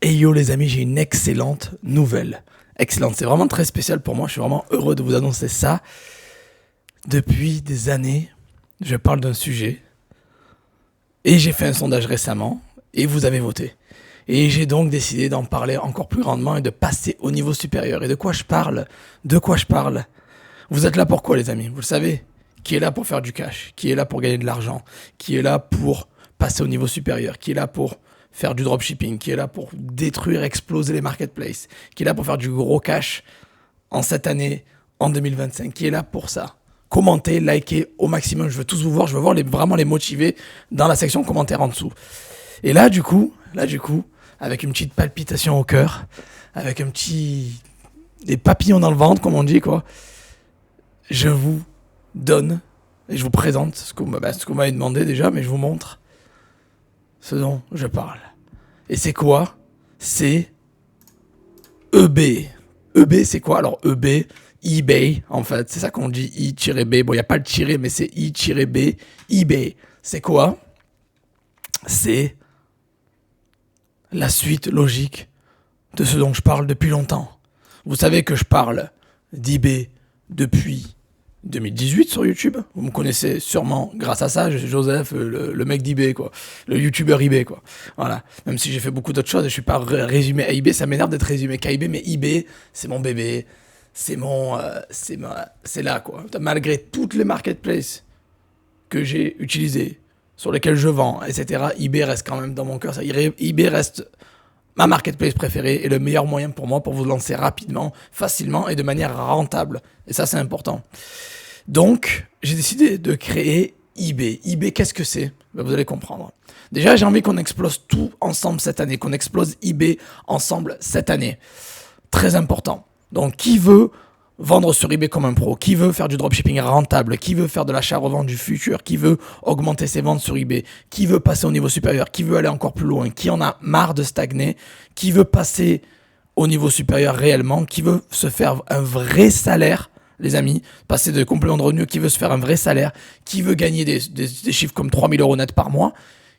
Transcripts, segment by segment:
Et yo les amis, j'ai une excellente nouvelle. Excellente, c'est vraiment très spécial pour moi, je suis vraiment heureux de vous annoncer ça. Depuis des années, je parle d'un sujet et j'ai fait un sondage récemment et vous avez voté. Et j'ai donc décidé d'en parler encore plus grandement et de passer au niveau supérieur. Et de quoi je parle? Vous êtes là pour quoi les amis? Vous le savez? Qui est là pour faire du cash? Qui est là pour gagner de l'argent? Qui est là pour passer au niveau supérieur? Qui est là pour faire du dropshipping? Qui est là pour détruire, exploser les marketplaces? Qui est là pour faire du gros cash en cette année, en 2025? Qui est là pour ça? Commentez, likez au maximum, je veux tous vous voir, je veux voir vraiment les motiver dans la section commentaires en dessous. Et là du coup, avec une petite palpitation au cœur, avec des papillons dans le ventre comme on dit quoi, je vous donne et je vous présente ce que vous m'avez demandé déjà, mais je vous montre ce dont je parle. Et c'est quoi? C'est EB. EB c'est quoi? Alors EB, eBay en fait, c'est ça qu'on dit I-B. Bon, il n'y a pas le tiré, mais c'est I-B, eBay. C'est quoi? C'est la suite logique de ce dont je parle depuis longtemps. Vous savez que je parle d'eBay depuis 2018 sur YouTube. Vous me connaissez sûrement grâce à ça. Joseph, le mec d'eBay, quoi. Le YouTuber eBay, quoi. Voilà. Même si j'ai fait beaucoup d'autres choses, je suis pas résumé à eBay. Ça m'énerve d'être résumé qu'à eBay, mais eBay, c'est mon bébé. C'est là, quoi. Malgré toutes les marketplaces que j'ai utilisées, sur lesquelles je vends, etc., eBay reste quand même dans mon cœur. eBay reste ma marketplace préférée et le meilleur moyen pour moi pour vous lancer rapidement, facilement et de manière rentable. Et ça, c'est important. Donc, j'ai décidé de créer eBay. eBay, qu'est-ce que c'est? Vous allez comprendre. Déjà, j'ai envie qu'on explose tout ensemble cette année, qu'on explose eBay ensemble cette année. Très important. Donc, qui veut vendre sur eBay comme un pro? Qui veut faire du dropshipping rentable? Qui veut faire de l'achat-revente du futur? Qui veut augmenter ses ventes sur eBay? Qui veut passer au niveau supérieur? Qui veut aller encore plus loin? Qui en a marre de stagner? Qui veut passer au niveau supérieur réellement? Qui veut se faire un vrai salaire, les amis? Passer de complément de revenu, qui veut se faire un vrai salaire? Qui veut gagner des chiffres comme 3 000 € net par mois?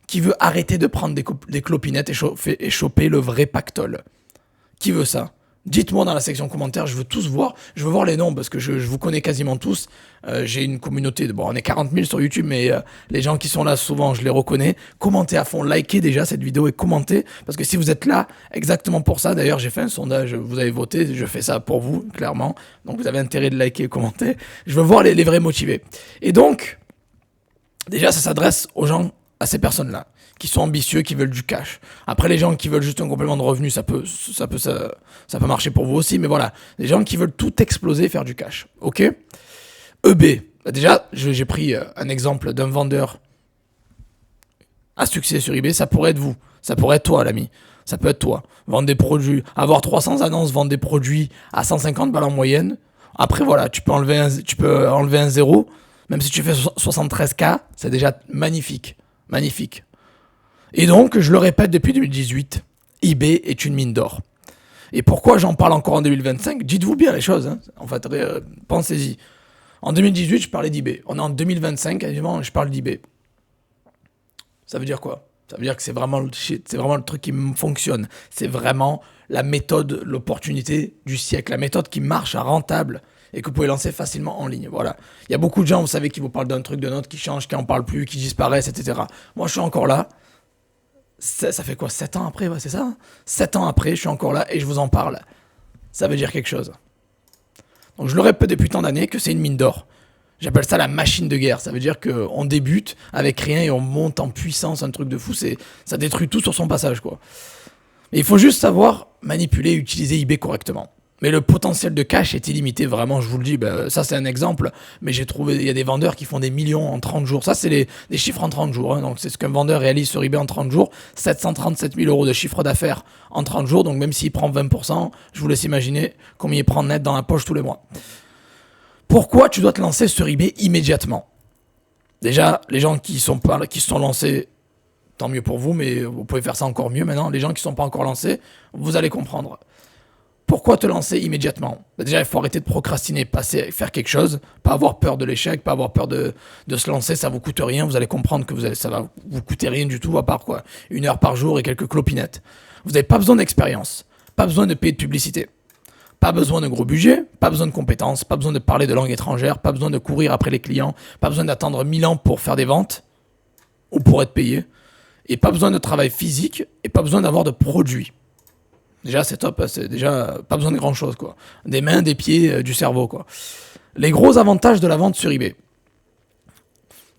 Qui veut arrêter de prendre des clopinettes et choper le vrai pactole? Qui veut ça? Dites-moi dans la section commentaires, je veux tous voir, je veux voir les noms parce que je vous connais quasiment tous. J'ai une communauté, bon on est 40 000 sur YouTube, mais les gens qui sont là souvent je les reconnais. Commentez à fond, likez déjà cette vidéo et commentez, parce que si vous êtes là exactement pour ça, d'ailleurs j'ai fait un sondage, vous avez voté, je fais ça pour vous, clairement. Donc vous avez intérêt de liker et commenter. Je veux voir les vrais motivés. Et donc, déjà ça s'adresse aux gens, à ces personnes-là, qui sont ambitieux, qui veulent du cash. Après, les gens qui veulent juste un complément de revenu, ça peut marcher pour vous aussi, mais voilà. Les gens qui veulent tout exploser, faire du cash. Ok? EB. Déjà, j'ai pris un exemple d'un vendeur à succès sur eBay. Ça pourrait être vous. Ça pourrait être toi, l'ami. Ça peut être toi. Vendre des produits, avoir 300 annonces, vendre des produits à 150 balles en moyenne. Après, voilà, tu peux enlever un zéro. Même si tu fais 73K, c'est déjà magnifique. Magnifique. Et donc, je le répète depuis 2018, eBay est une mine d'or. Et pourquoi j'en parle encore en 2025? Dites-vous bien les choses. Hein. En fait, pensez-y. En 2018, je parlais d'eBay. On est en 2025, quasiment, je parle d'eBay. Ça veut dire quoi? Ça veut dire que c'est vraiment le shit, c'est vraiment le truc qui fonctionne. C'est vraiment la méthode, l'opportunité du siècle, la méthode qui marche à rentable et que vous pouvez lancer facilement en ligne. Voilà. Il y a beaucoup de gens, vous savez, qui vous parlent d'un truc, d'un autre, qui changent, qui en parlent plus, qui disparaissent, etc. Moi, je suis encore là. Ça fait quoi, 7 ans après, ouais, c'est ça? 7 ans après, je suis encore là et je vous en parle. Ça veut dire quelque chose. Donc je le répète depuis tant d'années que c'est une mine d'or. J'appelle ça la machine de guerre. Ça veut dire qu'on débute avec rien et on monte en puissance, un truc de fou. Ça détruit tout sur son passage, quoi. Et il faut juste savoir manipuler et utiliser eBay correctement. Mais le potentiel de cash est illimité, vraiment, je vous le dis. Ça, c'est un exemple. Mais j'ai trouvé, il y a des vendeurs qui font des millions en 30 jours. Ça, c'est les chiffres en 30 jours. Hein. Donc, c'est ce qu'un vendeur réalise sur eBay en 30 jours. 737 000 € de chiffre d'affaires en 30 jours. Donc, même s'il prend 20%, je vous laisse imaginer combien il prend net dans la poche tous les mois. Pourquoi tu dois te lancer sur eBay immédiatement? Déjà, les gens qui se sont lancés, tant mieux pour vous, mais vous pouvez faire ça encore mieux maintenant. Les gens qui ne sont pas encore lancés, vous allez comprendre. Pourquoi te lancer immédiatement? Déjà, il faut arrêter de procrastiner, faire quelque chose, pas avoir peur de l'échec, pas avoir peur de se lancer, ça vous coûte rien, vous allez comprendre que ça va vous coûter rien du tout, à part quoi, 1 heure par jour et quelques clopinettes. Vous n'avez pas besoin d'expérience, pas besoin de payer de publicité, pas besoin de gros budget, pas besoin de compétences, pas besoin de parler de langue étrangère, pas besoin de courir après les clients, pas besoin d'attendre 1000 ans pour faire des ventes ou pour être payé, et pas besoin de travail physique, et pas besoin d'avoir de produits. Déjà, c'est top, c'est déjà pas besoin de grand chose, quoi. Des mains, des pieds, du cerveau, quoi. Les gros avantages de la vente sur eBay.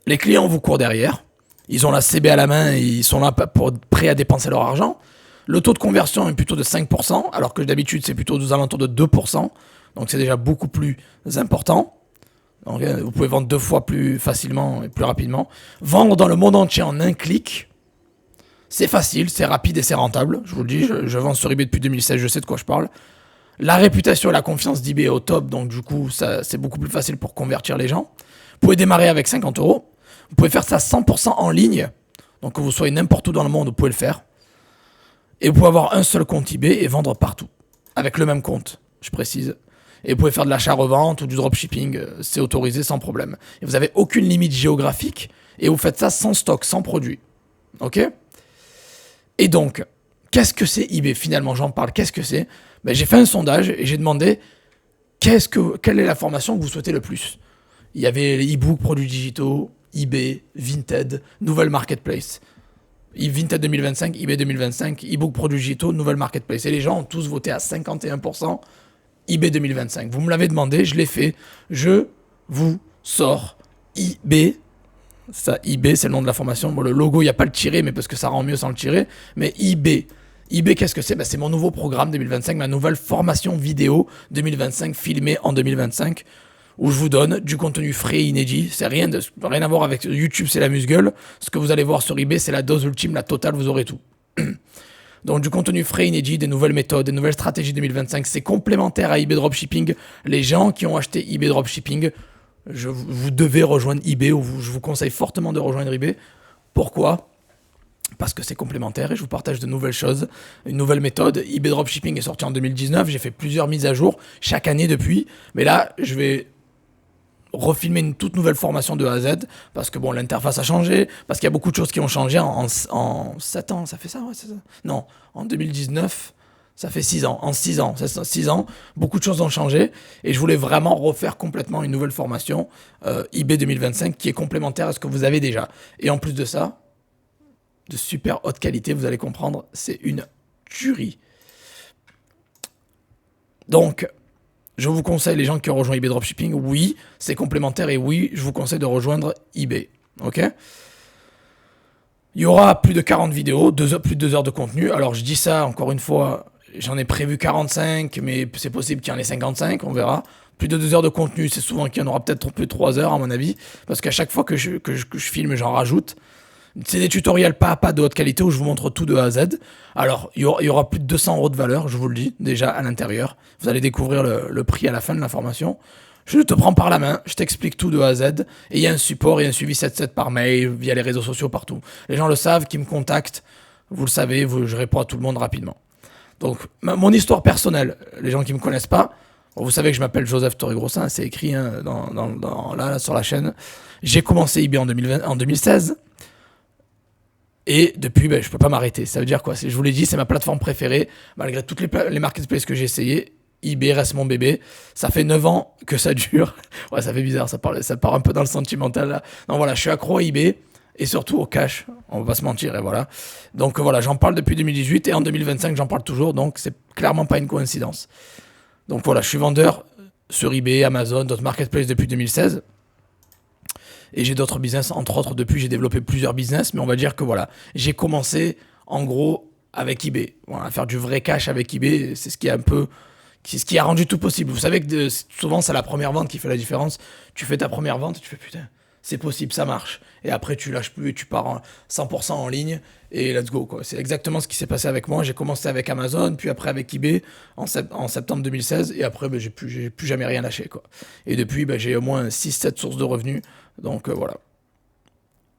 Les clients vous courent derrière, ils ont la CB à la main et ils sont là prêts à dépenser leur argent. Le taux de conversion est plutôt de 5%, alors que d'habitude c'est plutôt aux alentours de 2%. Donc c'est déjà beaucoup plus important. Donc, vous pouvez vendre 2 fois plus facilement et plus rapidement. Vendre dans le monde entier en un clic, c'est facile, c'est rapide et c'est rentable. Je vous le dis, je vends sur eBay depuis 2016, je sais de quoi je parle. La réputation et la confiance d'eBay est au top, donc du coup c'est beaucoup plus facile pour convertir les gens. Vous pouvez démarrer avec 50 euros. Vous pouvez faire ça 100% en ligne. Donc que vous soyez n'importe où dans le monde, vous pouvez le faire. Et vous pouvez avoir un seul compte eBay et vendre partout. Avec le même compte, je précise. Et vous pouvez faire de l'achat-revente ou du dropshipping, c'est autorisé sans problème. Et vous n'avez aucune limite géographique et vous faites ça sans stock, sans produit. Ok ? Et donc, qu'est-ce que c'est eBay ? Finalement, j'en parle. Qu'est-ce que c'est ? J'ai fait un sondage et j'ai demandé quelle est la formation que vous souhaitez le plus. Il y avait les e-books, produits digitaux, eBay, Vinted, nouvelle marketplace. Vinted 2025, eBay 2025, e-book, produits digitaux, nouvelle marketplace. Et les gens ont tous voté à 51% eBay 2025. Vous me l'avez demandé, je l'ai fait. Je vous sors eBay. Ça, eBay, c'est le nom de la formation. Bon, le logo, il n'y a pas le tiret, mais parce que ça rend mieux sans le tiret. Mais eBay. eBay, qu'est-ce que c'est ? C'est mon nouveau programme 2025, ma nouvelle formation vidéo 2025, filmée en 2025, où je vous donne du contenu frais et inédit. C'est rien à voir avec YouTube, c'est la musgueule. Ce que vous allez voir sur eBay, c'est la dose ultime, la totale, vous aurez tout. Donc du contenu frais, inédit, des nouvelles méthodes, des nouvelles stratégies 2025. C'est complémentaire à eBay Dropshipping. Les gens qui ont acheté eBay Dropshipping, vous devez rejoindre eBay, ou je vous conseille fortement de rejoindre eBay. Pourquoi ? Parce que c'est complémentaire et je vous partage de nouvelles choses, une nouvelle méthode. eBay Dropshipping est sorti en 2019, j'ai fait plusieurs mises à jour chaque année depuis. Mais là, je vais refilmer une toute nouvelle formation de A à Z, parce que bon, l'interface a changé, parce qu'il y a beaucoup de choses qui ont changé en 7 ans, ça fait ça, ouais, c'est ça. Non, en 2019, ça fait 6 ans, en 6 ans, c'est ça, 6 ans, beaucoup de choses ont changé, et je voulais vraiment refaire complètement une nouvelle formation, eBay 2025, qui est complémentaire à ce que vous avez déjà. Et en plus de ça, de super haute qualité, vous allez comprendre, c'est une tuerie. Donc, je vous conseille, les gens qui ont rejoint eBay Dropshipping, oui, c'est complémentaire et oui, je vous conseille de rejoindre eBay. Ok ? Il y aura plus de 40 vidéos, plus de 2 heures de contenu. Alors, je dis ça, encore une fois, j'en ai prévu 45, mais c'est possible qu'il y en ait 55, on verra. Plus de 2 heures de contenu, c'est souvent qu'il y en aura peut-être plus de 3 heures, à mon avis, parce qu'à chaque fois que je filme, j'en rajoute. C'est des tutoriels pas à pas de haute qualité où je vous montre tout de A à Z. Alors, il y aura plus de 200 € de valeur, je vous le dis, déjà à l'intérieur. Vous allez découvrir le prix à la fin de la formation. Je te prends par la main, je t'explique tout de A à Z. Et il y a un support et un suivi 7/7 par mail, via les réseaux sociaux, partout. Les gens le savent, qui me contactent. Vous le savez, je réponds à tout le monde rapidement. Donc, mon histoire personnelle, les gens qui ne me connaissent pas, vous savez que je m'appelle Joseph Torregrossin, c'est écrit là, sur la chaîne. J'ai commencé eBay en 2016. Et depuis, je peux pas m'arrêter. Ça veut dire quoi ? Je vous l'ai dit, c'est ma plateforme préférée. Malgré toutes les marketplaces que j'ai essayé, eBay reste mon bébé. Ça fait 9 ans que ça dure. Ouais, ça fait bizarre, ça part un peu dans le sentimental là. Non, voilà, je suis accro à eBay et surtout au cash. On va pas se mentir, et voilà. Donc voilà, j'en parle depuis 2018 et en 2025, j'en parle toujours. Donc c'est clairement pas une coïncidence. Donc voilà, je suis vendeur sur eBay, Amazon, d'autres marketplaces depuis 2016. Et j'ai d'autres business, entre autres, depuis, j'ai développé plusieurs business, mais on va dire que voilà, j'ai commencé, en gros, avec eBay. Voilà, à faire du vrai cash avec eBay, c'est ce qui a rendu tout possible. Vous savez que souvent, c'est la première vente qui fait la différence. Tu fais ta première vente, tu fais putain, c'est possible, ça marche. Et après, tu lâches plus et tu pars 100% en ligne et let's go, quoi. C'est exactement ce qui s'est passé avec moi. J'ai commencé avec Amazon, puis après avec eBay en septembre 2016 et après, j'ai plus jamais rien lâché, quoi. Et depuis, j'ai au moins 6-7 sources de revenus. Donc voilà.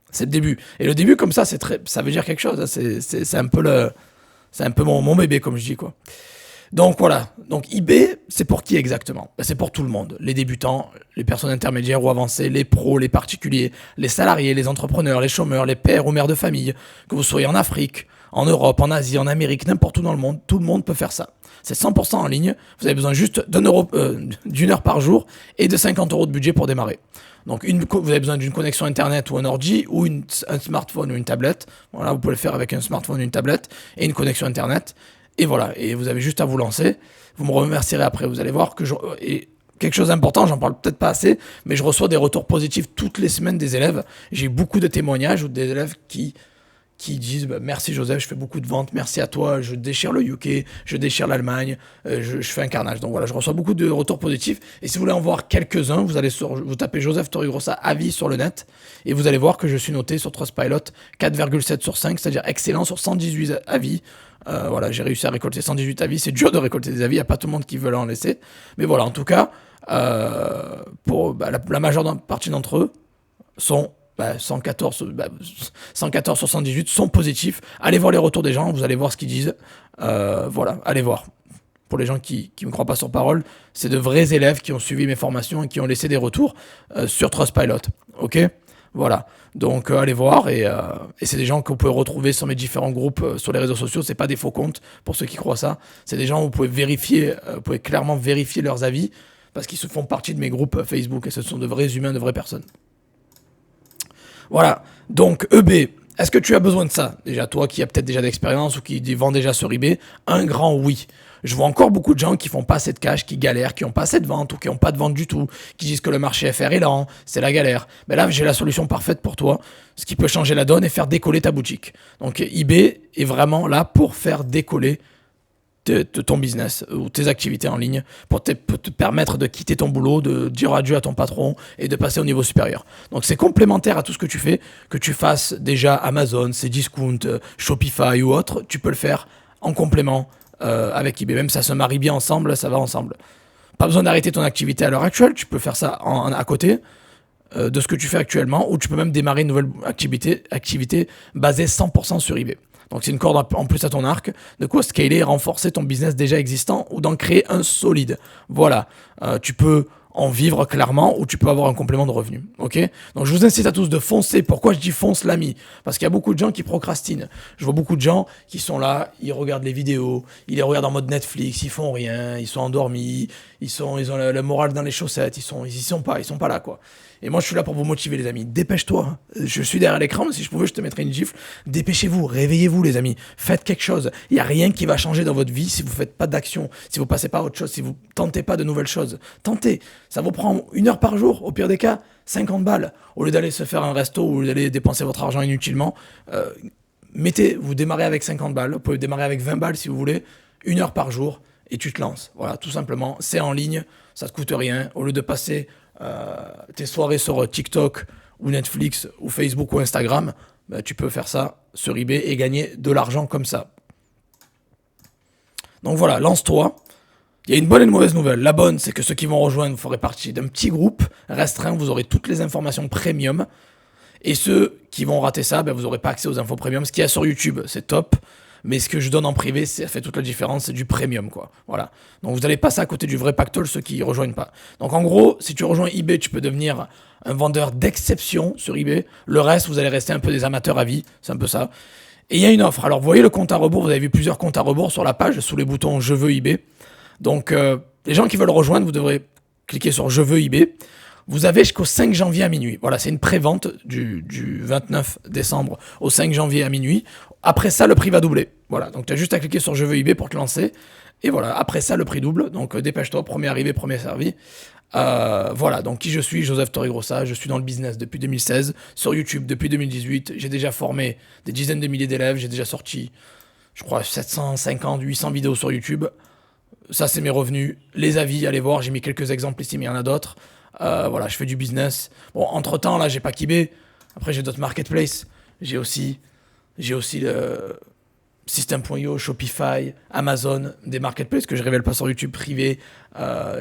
C'est le début. Et le début, comme ça, ça veut dire quelque chose. Hein. C'est un peu mon bébé, comme je dis, quoi. Donc voilà. Donc eBay, c'est pour qui exactement ? C'est pour tout le monde. Les débutants, les personnes intermédiaires ou avancées, les pros, les particuliers, les salariés, les entrepreneurs, les chômeurs, les pères ou mères de famille, que vous soyez en Afrique, en Europe, en Asie, en Amérique, n'importe où dans le monde. Tout le monde peut faire ça. C'est 100% en ligne. Vous avez besoin juste d'une heure par jour et de 50 € de budget pour démarrer. Donc vous avez besoin d'une connexion internet ou un ordi ou un smartphone ou une tablette. Voilà, vous pouvez le faire avec un smartphone ou une tablette et une connexion internet. Et voilà, et vous avez juste à vous lancer. Vous me remercierez après. Vous allez voir que et quelque chose d'important, j'en parle peut-être pas assez, mais je reçois des retours positifs toutes les semaines des élèves. J'ai beaucoup de témoignages ou des élèves qui disent bah, merci Joseph, je fais beaucoup de ventes, merci à toi, je déchire le UK, je déchire l'Allemagne, je fais un carnage. Donc voilà, je reçois beaucoup de retours positifs. Et si vous voulez en voir quelques-uns, vous tapez Joseph Torregrossa avis sur le net et vous allez voir que je suis noté sur Trustpilot 4,7 sur 5, c'est-à-dire excellent sur 118 avis. Voilà, j'ai réussi à récolter 118 avis. C'est dur de récolter des avis, il n'y a pas tout le monde qui veut en laisser. Mais voilà, en tout cas, pour la majeure partie d'entre eux sont 114 sur 118 sont positifs. Allez voir les retours des gens, vous allez voir ce qu'ils disent. Voilà, allez voir. Pour les gens qui me croient pas sur parole, c'est de vrais élèves qui ont suivi mes formations et qui ont laissé des retours sur Trustpilot. Ok, voilà. Donc allez voir et c'est des gens que vous pouvez retrouver sur mes différents groupes sur les réseaux sociaux. C'est pas des faux comptes pour ceux qui croient ça. C'est des gens où vous pouvez vérifier, vous pouvez clairement vérifier leurs avis parce qu'ils se font partie de mes groupes Facebook et ce sont de vrais humains, de vraies personnes. Voilà, donc eBay, est-ce que tu as besoin de ça? Déjà, toi qui as peut-être déjà d'expérience ou qui vend déjà sur eBay, un grand oui. Je vois encore beaucoup de gens qui font pas assez de cash, qui galèrent, qui n'ont pas assez de ventes ou qui n'ont pas de vente du tout, qui disent que le marché FR est lent, c'est la galère. Mais là, j'ai la solution parfaite pour toi, ce qui peut changer la donne et faire décoller ta boutique. Donc eBay est vraiment là pour faire décoller de ton business ou tes activités en ligne pour te permettre de quitter ton boulot, de dire adieu à ton patron et de passer au niveau supérieur. Donc c'est complémentaire à tout ce que tu fais, que tu fasses déjà Amazon, Cdiscount, Shopify ou autre, tu peux le faire en complément avec eBay. Même ça se marie bien ensemble, ça va ensemble. Pas besoin d'arrêter ton activité à l'heure actuelle, tu peux faire ça à côté de ce que tu fais actuellement ou tu peux même démarrer une nouvelle activité basée 100% sur eBay. Donc c'est une corde en plus à ton arc, de quoi scaler et renforcer ton business déjà existant ou d'en créer un solide. Voilà, tu peux en vivre clairement ou tu peux avoir un complément de revenu. Ok. Donc je vous incite à tous de foncer. Pourquoi je dis fonce l'ami? Parce qu'il y a beaucoup de gens qui procrastinent. Je vois beaucoup de gens qui sont là, ils regardent les vidéos, ils les regardent en mode Netflix, ils font rien, ils sont endormis, ils ont le moral dans les chaussettes, ils sont pas là quoi. Et moi je suis là pour vous motiver les amis. Dépêche-toi. Je suis derrière l'écran, mais si je pouvais je te mettrais une gifle. Dépêchez-vous, réveillez-vous les amis. Faites quelque chose. Il n'y a rien qui va changer dans votre vie si vous faites pas d'action, si vous passez pas à autre chose, si vous tentez pas de nouvelles choses. Tentez. Ça vous prend 1 heure par jour, au pire des cas, 50 balles. Au lieu d'aller se faire un resto, ou d'aller dépenser votre argent inutilement, vous démarrez avec 50 balles, vous pouvez démarrer avec 20 balles si vous voulez, 1 heure par jour, et tu te lances. Voilà, tout simplement, c'est en ligne, ça te coûte rien. Au lieu de passer tes soirées sur TikTok, ou Netflix, ou Facebook, ou Instagram, tu peux faire ça sur eBay et gagner de l'argent comme ça. Donc voilà, lance-toi. Il y a une bonne et une mauvaise nouvelle. La bonne, c'est que ceux qui vont rejoindre, vous ferez partie d'un petit groupe restreint, vous aurez toutes les informations premium. Et ceux qui vont rater ça, vous n'aurez pas accès aux infos premium. Ce qu'il y a sur YouTube, c'est top. Mais ce que je donne en privé, ça fait toute la différence, c'est du premium, quoi. Voilà. Donc vous allez passer à côté du vrai pactole, ceux qui ne rejoignent pas. Donc en gros, si tu rejoins eBay, tu peux devenir un vendeur d'exception sur eBay. Le reste, vous allez rester un peu des amateurs à vie. C'est un peu ça. Et il y a une offre. Alors vous voyez le compte à rebours, vous avez vu plusieurs comptes à rebours sur la page, sous les boutons Je veux eBay. Donc, les gens qui veulent rejoindre, vous devrez cliquer sur Je veux eBay. Vous avez jusqu'au 5 janvier à minuit. Voilà, c'est une pré-vente du 29 décembre au 5 janvier à minuit. Après ça, le prix va doubler. Voilà, donc tu as juste à cliquer sur Je veux eBay pour te lancer. Et voilà, après ça, le prix double. Donc, dépêche-toi, premier arrivé, premier servi. Voilà, donc qui je suis, Joseph Torregrossa. Je suis dans le business depuis 2016, sur YouTube depuis 2018. J'ai déjà formé des dizaines de milliers d'élèves. J'ai déjà sorti, je crois, 750, 800 vidéos sur YouTube. Ça, c'est mes revenus. Les avis, allez voir, j'ai mis quelques exemples ici, mais il y en a d'autres. Voilà, je fais du business. Bon, entre-temps, là, j'ai pas qu'eBay. Après, j'ai d'autres marketplaces. J'ai aussi le System.io, Shopify, Amazon, des marketplaces que je révèle pas sur YouTube privé.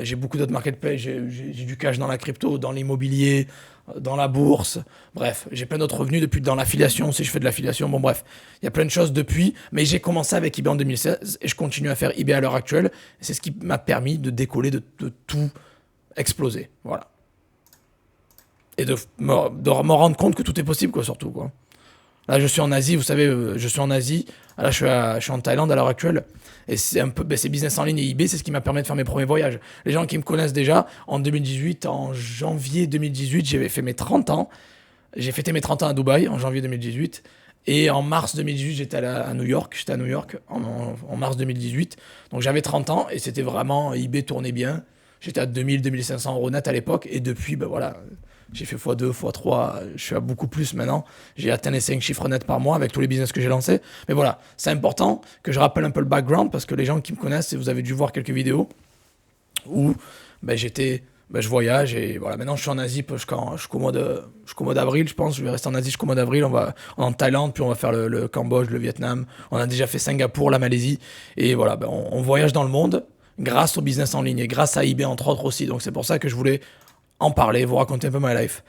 J'ai beaucoup d'autres marketplaces. J'ai du cash dans la crypto, dans l'immobilier, dans la bourse. Bref, j'ai plein d'autres revenus depuis dans l'affiliation, si je fais de l'affiliation. Bon, bref, il y a plein de choses depuis. Mais j'ai commencé avec eBay en 2016 et je continue à faire eBay à l'heure actuelle. C'est ce qui m'a permis de décoller, de tout exploser. Voilà. Et de me rendre compte que tout est possible, quoi, surtout, quoi. Là, je suis en Asie, vous savez, je suis en Asie. Là, je suis en Thaïlande à l'heure actuelle. Et c'est un peu, c'est business en ligne et eBay, c'est ce qui m'a permis de faire mes premiers voyages. Les gens qui me connaissent déjà, en 2018, en janvier 2018, j'avais fait mes 30 ans. J'ai fêté mes 30 ans à Dubaï en janvier 2018. Et en mars 2018, j'étais à New York. J'étais à New York en mars 2018. Donc j'avais 30 ans et c'était vraiment, eBay tournait bien. J'étais à 2000-2500 euros net à l'époque. Et depuis, ben voilà, j'ai fait x2, x3. Je suis à beaucoup plus maintenant. J'ai atteint les 5 chiffres nets par mois avec tous les business que j'ai lancés. Mais voilà, c'est important que je rappelle un peu le background parce que les gens qui me connaissent, et vous avez dû voir quelques vidéos où ben, je voyage et voilà. Maintenant, je suis en Asie jusqu'au mois d'avril, je pense. Je vais rester en Asie jusqu'au mois d'avril. On va en Thaïlande, puis on va faire le Cambodge, le Vietnam. On a déjà fait Singapour, la Malaisie. Et voilà, ben, on voyage dans le monde grâce au business en ligne et grâce à eBay, entre autres aussi. Donc, c'est pour ça que je voulais en parler, vous raconter un peu ma life.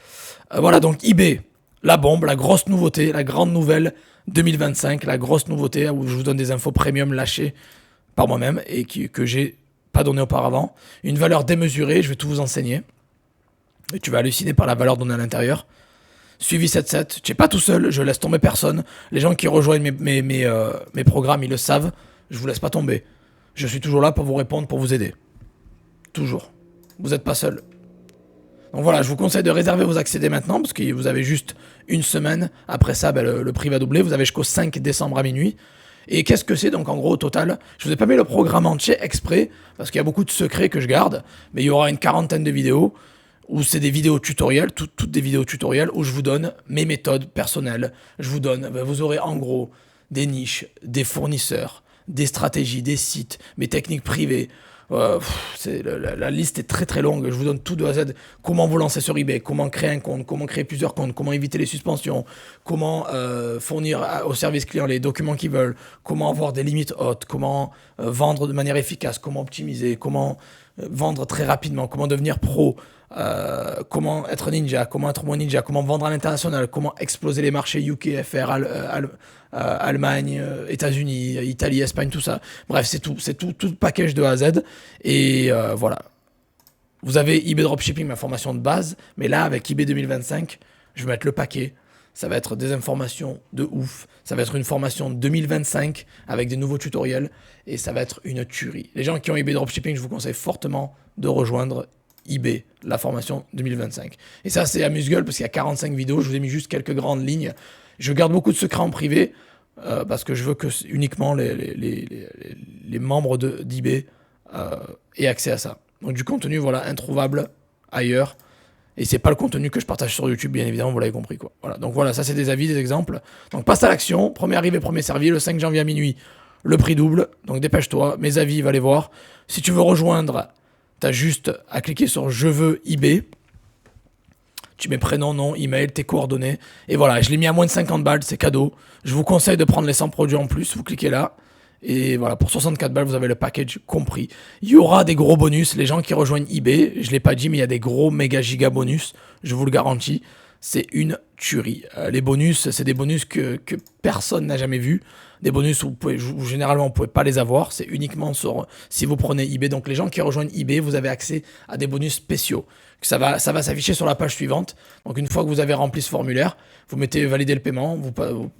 Voilà, donc eBay, la bombe, la grosse nouveauté, la grande nouvelle 2025, la grosse nouveauté où je vous donne des infos premium lâchées par moi-même et que j'ai pas donné auparavant. Une valeur démesurée, je vais tout vous enseigner. Et tu vas halluciner par la valeur donnée à l'intérieur. Suivi 7-7, tu n'es pas tout seul, je laisse tomber personne. Les gens qui rejoignent mes programmes, ils le savent. Je vous laisse pas tomber. Je suis toujours là pour vous répondre, pour vous aider. Toujours. Vous n'êtes pas seul. Donc voilà, je vous conseille de réserver vos accès dès maintenant, parce que vous avez juste une semaine. Après ça, ben, le prix va doubler. Vous avez jusqu'au 5 décembre à minuit. Et qu'est-ce que c'est donc en gros au total? Je vous ai pas mis le programme entier exprès, parce qu'il y a beaucoup de secrets que je garde, mais il y aura une quarantaine de vidéos, où c'est des vidéos tutoriels, toutes des vidéos tutoriels, où je vous donne mes méthodes personnelles. Je vous donne, ben, vous aurez en gros des niches, des fournisseurs, des stratégies, des sites, mes techniques privées. La liste est très très longue. Je vous donne tout de A à Z. Comment vous lancer sur eBay, comment créer un compte, comment créer plusieurs comptes, comment éviter les suspensions, comment fournir aux services clients les documents qu'ils veulent, comment avoir des limites hautes, comment vendre de manière efficace, comment optimiser, comment vendre très rapidement, comment devenir pro, comment être ninja, comment être moins ninja, comment vendre à l'international, comment exploser les marchés UK, FR, Allemagne, États-Unis, Italie, Espagne, tout ça. Bref, c'est tout le package de A à Z. Et voilà. Vous avez eBay Dropshipping, ma formation de base, mais là, avec eBay 2025, je vais mettre le paquet. Ça va être des informations de ouf. Ça va être une formation 2025 avec des nouveaux tutoriels et ça va être une tuerie. Les gens qui ont eBay Dropshipping, je vous conseille fortement de rejoindre eBay, la formation 2025. Et ça, c'est amuse-gueule parce qu'il y a 45 vidéos. Je vous ai mis juste quelques grandes lignes. Je garde beaucoup de secrets en privé parce que je veux que uniquement les membres d'eBay aient accès à ça. Donc du contenu, voilà, introuvable ailleurs. Et c'est pas le contenu que je partage sur YouTube, bien évidemment, vous l'avez compris, quoi. Voilà. Donc voilà, ça c'est des avis, des exemples. Donc passe à l'action, premier arrivé, premier servi, le 5 janvier à minuit, le prix double. Donc dépêche-toi, mes avis, va les voir. Si tu veux rejoindre, t'as juste à cliquer sur je veux eBay. Tu mets prénom, nom, email, tes coordonnées. Et voilà, je l'ai mis à moins de 50 balles, c'est cadeau. Je vous conseille de prendre les 100 produits en plus, vous cliquez là. Et voilà, pour 64 balles, vous avez le package compris. Il y aura des gros bonus. Les gens qui rejoignent eBay, je ne l'ai pas dit, mais il y a des gros méga giga bonus. Je vous le garantis. C'est une tuerie. Les bonus, c'est des bonus que personne n'a jamais vus. Des bonus où généralement, vous ne pouvez pas les avoir. C'est uniquement si vous prenez eBay. Donc, les gens qui rejoignent eBay, vous avez accès à des bonus spéciaux. Ça va s'afficher sur la page suivante. Donc, une fois que vous avez rempli ce formulaire, vous mettez valider le paiement, vous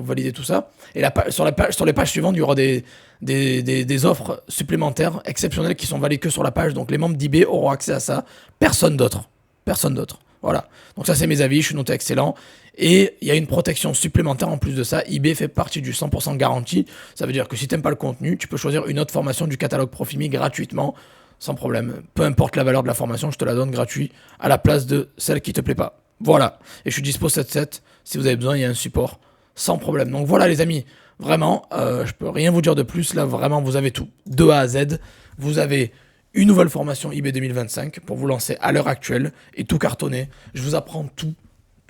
validez tout ça. Et sur les pages suivantes, il y aura des offres supplémentaires exceptionnelles qui sont validées que sur la page. Donc, les membres d'eBay auront accès à ça. Personne d'autre. Personne d'autre. Voilà. Donc ça, c'est mes avis. Je suis noté excellent. Et il y a une protection supplémentaire en plus de ça. eBay fait partie du 100% garantie. Ça veut dire que si tu n'aimes pas le contenu, tu peux choisir une autre formation du catalogue Profimi gratuitement, sans problème. Peu importe la valeur de la formation, je te la donne gratuit à la place de celle qui te plaît pas. Voilà. Et je suis dispo 7-7. Si vous avez besoin, il y a un support sans problème. Donc voilà, les amis. Vraiment, je peux rien vous dire de plus. Là, vraiment, vous avez tout. De A à Z. Vous avez une nouvelle formation eBay 2025 pour vous lancer à l'heure actuelle et tout cartonner. Je vous apprends tout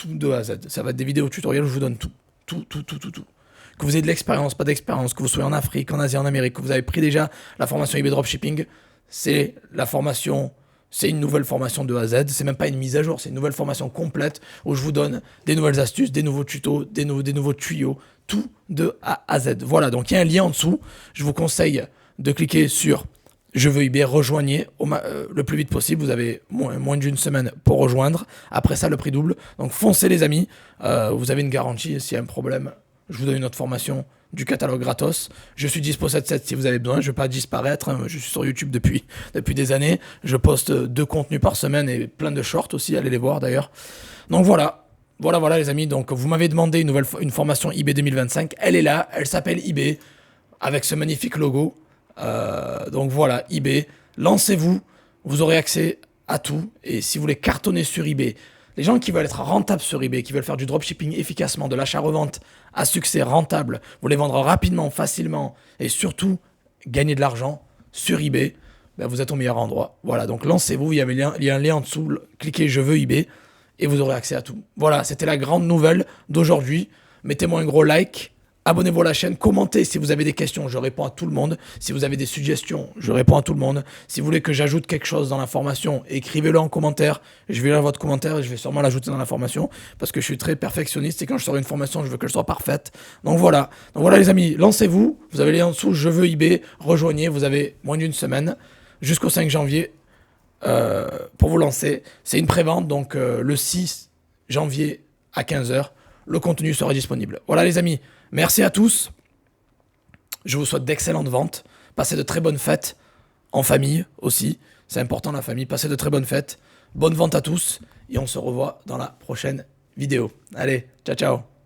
de A à Z. Ça va être des vidéos tutoriels où je vous donne tout. Tout. Que vous ayez de l'expérience, pas d'expérience, que vous soyez en Afrique, en Asie, en Amérique, que vous avez pris déjà la formation eBay Dropshipping, c'est une nouvelle formation de A à Z. C'est même pas une mise à jour, c'est une nouvelle formation complète où je vous donne des nouvelles astuces, des nouveaux tutos, des nouveaux tuyaux, tout de A à Z. Voilà, donc il y a un lien en dessous. Je vous conseille de cliquer sur Je veux eBay, rejoignez le plus vite possible. Vous avez moins d'une semaine pour rejoindre. Après ça, le prix double. Donc foncez les amis. Vous avez une garantie. S'il y a un problème, je vous donne une autre formation du catalogue gratos. Je suis dispo 7/7 si vous avez besoin. Je ne vais pas disparaître. Je suis sur YouTube depuis des années. Je poste 2 contenus par semaine et plein de shorts aussi. Allez les voir d'ailleurs. Donc voilà. Voilà les amis. Donc vous m'avez demandé une formation eBay 2025. Elle est là. Elle s'appelle eBay avec ce magnifique logo. Donc voilà, eBay, lancez-vous, vous aurez accès à tout. Et si vous voulez cartonner sur eBay, les gens qui veulent être rentables sur eBay, qui veulent faire du dropshipping efficacement, de l'achat-revente à succès rentable, vous les vendre rapidement, facilement et surtout gagner de l'argent sur eBay, ben vous êtes au meilleur endroit. Voilà, donc lancez-vous, il y a un lien en dessous, cliquez je veux eBay et vous aurez accès à tout. Voilà, c'était la grande nouvelle d'aujourd'hui. Mettez-moi un gros like. Abonnez-vous à la chaîne, commentez si vous avez des questions, je réponds à tout le monde. Si vous avez des suggestions, je réponds à tout le monde. Si vous voulez que j'ajoute quelque chose dans la formation, écrivez-le en commentaire. Je vais lire votre commentaire et je vais sûrement l'ajouter dans la formation parce que je suis très perfectionniste et quand je sors une formation, je veux qu'elle soit parfaite. Donc voilà les amis, lancez-vous. Vous avez les liens en dessous, je veux eBay, rejoignez, vous avez moins d'une semaine jusqu'au 5 janvier pour vous lancer. C'est une prévente, donc le 6 janvier à 15h, le contenu sera disponible. Voilà les amis. Merci à tous. Je vous souhaite d'excellentes ventes. Passez de très bonnes fêtes en famille aussi. C'est important la famille. Passez de très bonnes fêtes. Bonne vente à tous. Et on se revoit dans la prochaine vidéo. Allez, ciao ciao.